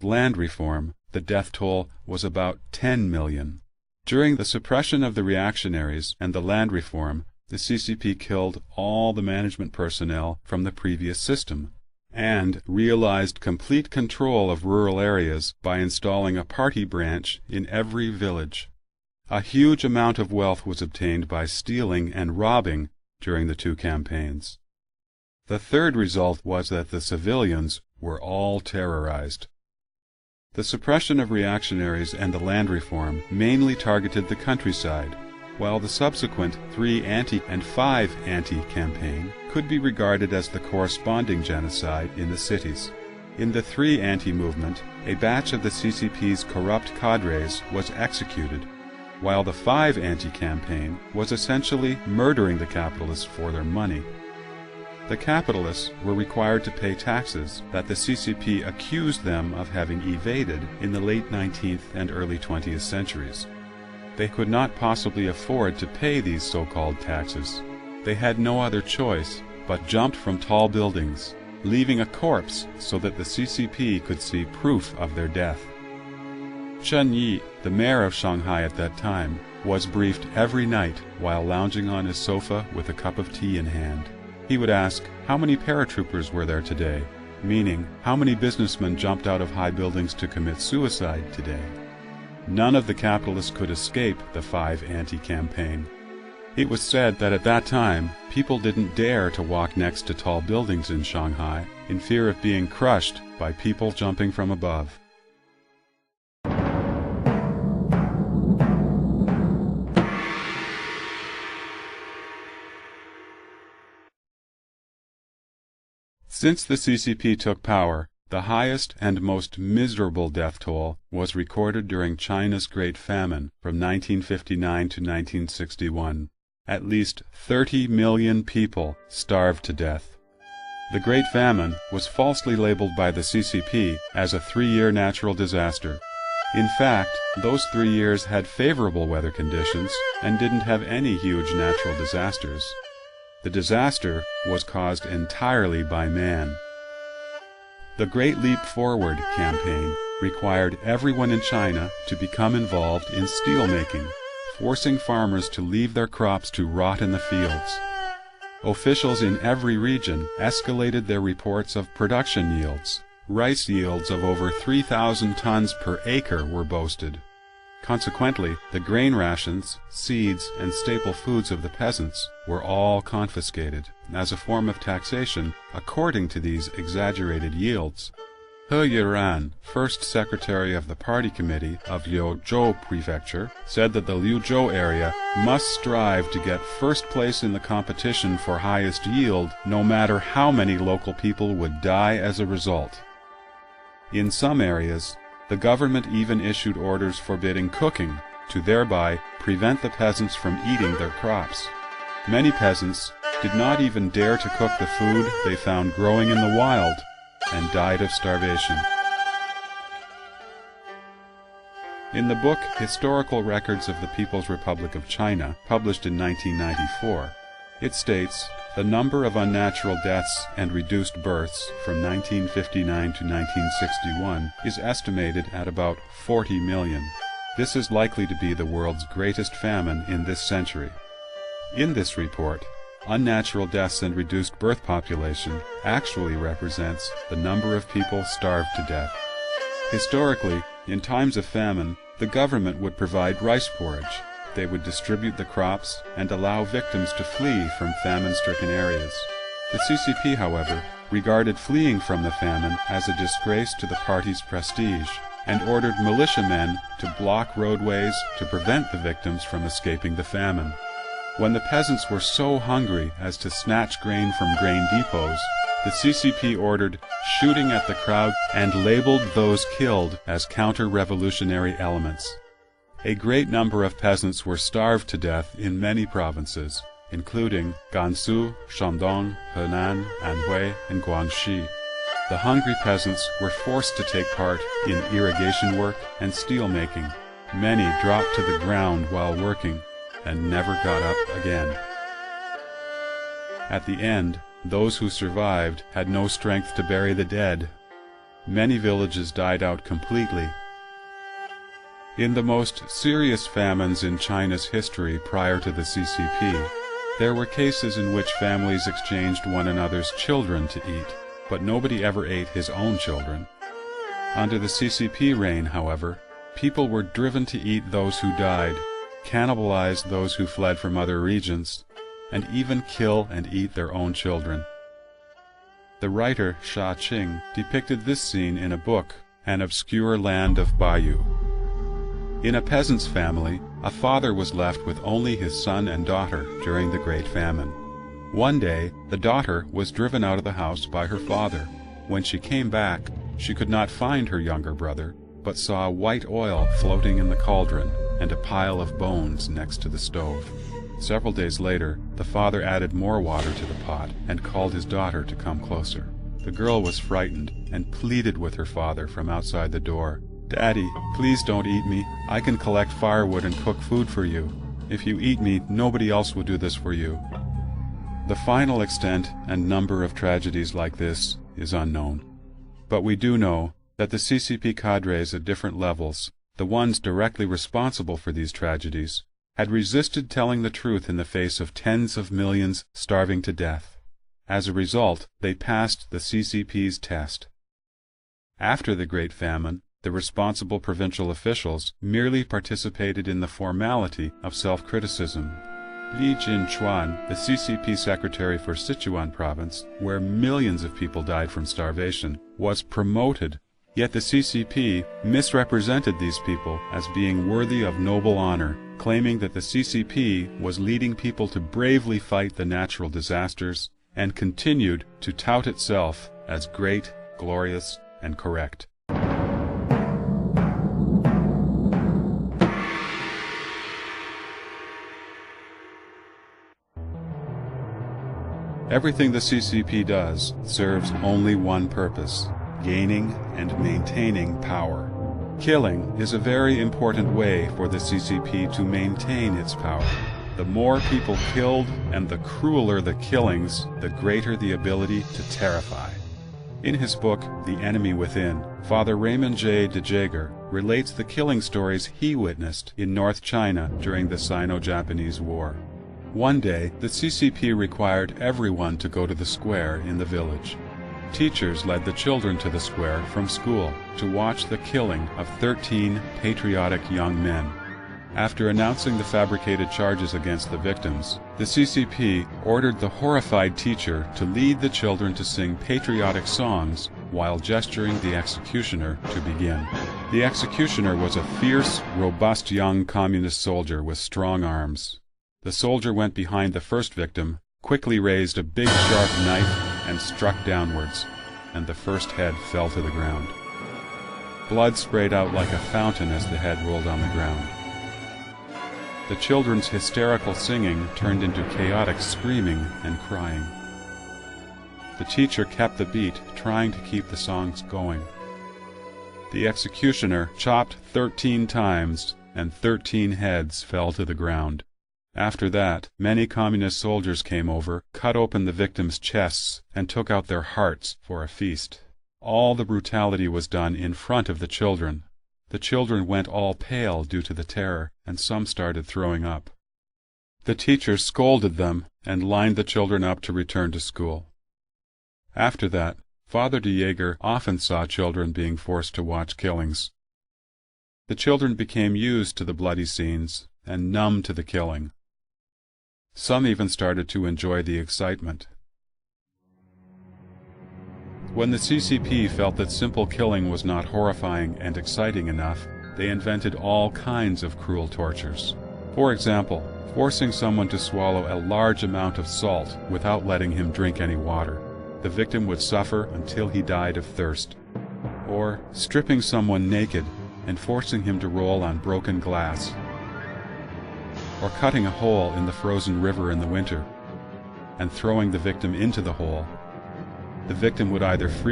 land reform, the death toll was about 10 million. During the suppression of the reactionaries and the land reform, the CCP killed all the management personnel from the previous system, and realized complete control of rural areas by installing a party branch in every village. A huge amount of wealth was obtained by stealing and robbing during the two campaigns. The third result was that the civilians were all terrorized. The suppression of reactionaries and the land reform mainly targeted the countryside, while the subsequent 3 anti and 5 anti campaign could be regarded as the corresponding genocide in the cities. In the 3 anti movement, a batch of the CCP's corrupt cadres was executed, while the 5 anti campaign was essentially murdering the capitalists for their money. The capitalists were required to pay taxes that the CCP accused them of having evaded in the late 19th and early 20th centuries. They could not possibly afford to pay these so-called taxes. They had no other choice but jumped from tall buildings, leaving a corpse so that the CCP could see proof of their death. Chen Yi, the mayor of Shanghai at that time, was briefed every night while lounging on his sofa with a cup of tea in hand. He would ask, how many paratroopers were there today? Meaning, how many businessmen jumped out of high buildings to commit suicide today? None of the capitalists could escape the 5 anti-campaign. It was said that at that time, people didn't dare to walk next to tall buildings in Shanghai in fear of being crushed by people jumping from above. Since the CCP took power, the highest and most miserable death toll was recorded during China's Great Famine from 1959 to 1961. At least 30 million people starved to death. The Great Famine was falsely labeled by the CCP as a 3-year natural disaster. In fact, those 3 years had favorable weather conditions and didn't have any huge natural disasters. The disaster was caused entirely by man. The Great Leap Forward campaign required everyone in China to become involved in steelmaking, forcing farmers to leave their crops to rot in the fields. Officials in every region escalated their reports of production yields. Rice yields of over 3,000 tons per acre were boasted. Consequently, the grain rations, seeds, and staple foods of the peasants were all confiscated as a form of taxation according to these exaggerated yields. He Yiran, first secretary of the party committee of Liuzhou Prefecture, said that the Liuzhou area must strive to get first place in the competition for highest yield, no matter how many local people would die as a result. In some areas, the government even issued orders forbidding cooking to thereby prevent the peasants from eating their crops. Many peasants did not even dare to cook the food they found growing in the wild and died of starvation. In the book Historical Records of the People's Republic of China, published in 1994, it states, the number of unnatural deaths and reduced births from 1959 to 1961 is estimated at about 40 million. This is likely to be the world's greatest famine in this century. In this report, unnatural deaths and reduced birth population actually represents the number of people starved to death. Historically, in times of famine, the government would provide rice porridge. They would distribute the crops and allow victims to flee from famine-stricken areas. The CCP, however, regarded fleeing from the famine as a disgrace to the party's prestige and ordered militiamen to block roadways to prevent the victims from escaping the famine. When the peasants were so hungry as to snatch grain from grain depots, the CCP ordered shooting at the crowd and labeled those killed as counter-revolutionary elements. A great number of peasants were starved to death in many provinces, including Gansu, Shandong, Henan, Anhui, and Guangxi. The hungry peasants were forced to take part in irrigation work and steel making. Many dropped to the ground while working and never got up again. At the end, those who survived had no strength to bury the dead. many villages died out completely. In the most serious famines in China's history prior to the CCP, there were cases in which families exchanged one another's children to eat, but nobody ever ate his own children. Under the CCP reign, however, people were driven to eat those who died, cannibalize those who fled from other regions, and even kill and eat their own children. The writer Sha Qing depicted this scene in a book, An Obscure Land of Bayou. In a peasant's family, a father was left with only his son and daughter during the Great Famine. One day, the daughter was driven out of the house by her father. When she came back, she could not find her younger brother, but saw white oil floating in the cauldron and a pile of bones next to the stove. Several days later, the father added more water to the pot and called his daughter to come closer. The girl was frightened and pleaded with her father from outside the door. "Daddy, please don't eat me. I can collect firewood and cook food for you. If you eat me, nobody else will do this for you." The final extent and number of tragedies like this is unknown. But we do know that the CCP cadres at different levels, the ones directly responsible for these tragedies, had resisted telling the truth in the face of tens of millions starving to death. As a result, they passed the CCP's test. After the Great Famine, the responsible provincial officials merely participated in the formality of self-criticism. Li Jinchuan, the CCP secretary for Sichuan province, where millions of people died from starvation, was promoted, yet the CCP misrepresented these people as being worthy of noble honor, claiming that the CCP was leading people to bravely fight the natural disasters and continued to tout itself as great, glorious, and correct. Everything the CCP does serves only one purpose: gaining and maintaining power. Killing is a very important way for the CCP to maintain its power. The more people killed and the crueler the killings, the greater the ability to terrify. In his book, The Enemy Within, Father Raymond J. de Jager relates the killing stories he witnessed in North China during the Sino-Japanese War. One day, the CCP required everyone to go to the square in the village. Teachers led the children to the square from school to watch the killing of 13 patriotic young men. After announcing the fabricated charges against the victims, the CCP ordered the horrified teacher to lead the children to sing patriotic songs while gesturing the executioner to begin. The executioner was a fierce, robust young communist soldier with strong arms. The soldier went behind the first victim, quickly raised a big sharp knife, and struck downwards, and the first head fell to the ground. Blood sprayed out like a fountain as the head rolled on the ground. The children's hysterical singing turned into chaotic screaming and crying. The teacher kept the beat, trying to keep the songs going. The executioner chopped 13 times, and 13 heads fell to the ground. After that, many communist soldiers came over, cut open the victims' chests, and took out their hearts for a feast. All the brutality was done in front of the children. The children went all pale due to the terror, and some started throwing up. The teacher scolded them and lined the children up to return to school. After that, Father de Jager often saw children being forced to watch killings. The children became used to the bloody scenes and numb to the killing. Some even started to enjoy the excitement. When the CCP felt that simple killing was not horrifying and exciting enough, they invented all kinds of cruel tortures. For example, forcing someone to swallow a large amount of salt without letting him drink any water. The victim would suffer until he died of thirst. Or stripping someone naked and forcing him to roll on broken glass. Or cutting a hole in the frozen river in the winter and throwing the victim into the hole. The victim would either freeze